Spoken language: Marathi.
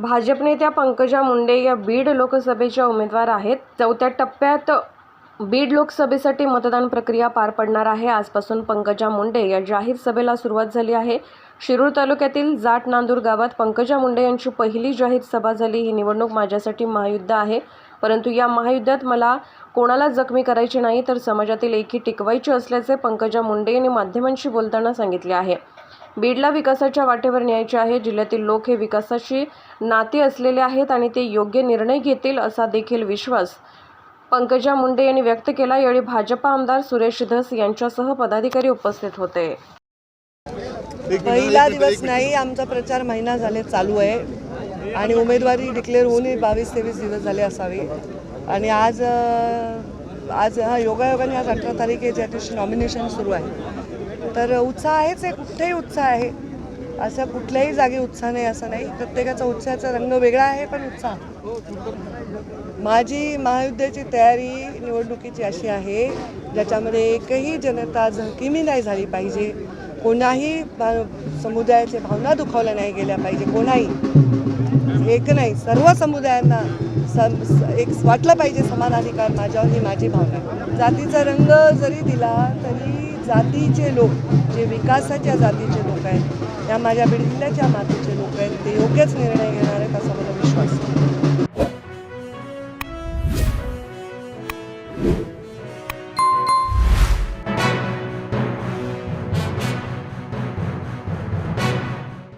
भाजप नेत्या पंकजा मुंडे या बीड लोकसभेच्या उमेदवार आहेत. चौथ्या टप्प्यात बीड लोकसभेसाठी मतदान प्रक्रिया पार पडणार आहे. आजपासून पंकजा मुंडे या जाहीर सभेला सुरुवात झाली आहे. शिरूर तालुक्यातील जाट नांदूर गावात पंकजा मुंडे यांची पहिली जाहीर सभा झाली. ही निवडणूक माझ्यासाठी महायुद्ध आहे, परंतु या महायुद्धात मला कोणाला जखमी करायचे नाही, तर समाजातील एकी टिकवायची असल्याचे पंकजा मुंडे यांनी माध्यमांशी बोलताना सांगितले आहे. बीडला विकासाच्या वाटेवर न्यायचे आहे. जिल्ह्यातील लोक हे विकासाशी नाते असलेले आहेत आणि ते योग्य निर्णय घेतील असा देखील विश्वास पंकजा मुंडे यांनी व्यक्त केला. यावेळी भाजपा आमदार सुरेश धस यांच्यासह पदाधिकारी उपस्थित होते. पहिला दिवस नाही, आमचा प्रचार महिना झाले चालू आहे आणि उमेदवारी डिक्लेअर होऊनही 22-23 दिवस झाले असावे. आणि आज हा योगायोगाने आज 18 तारीख आहे, ज्या दिवशी नॉमिनेशन सुरू आहे. तर उत्साह आहेच आहे, कुठेही उत्साह आहे. असं कुठल्याही जागी उत्साह नाही असं नाही. प्रत्येकाचा उत्साहाचा रंग वेगळा आहे, पण उत्साह. माझी महायुद्धाची तयारी निवडणुकीची अशी आहे ज्याच्यामध्ये एकही जनता झळकिमी नाही झाली पाहिजे, कोणाही समुदायाच्या भावना दुखावल्या नाही गेल्या पाहिजे. कोणाही एक नाही, सर्व समुदायांना एक वाटलं पाहिजे समान अधिकार माझ्यावर, ही माझी भावना. जातीचा रंग जरी दिला तरी जातीचे लोक, जे विकासाच्या जातीचे लोक आहेत, या माझ्या बीड जिल्ह्याच्या मातीचे लोक आहेत, ते योग्यच निर्णय घेणार आहेत असा मला विश्वास आहे.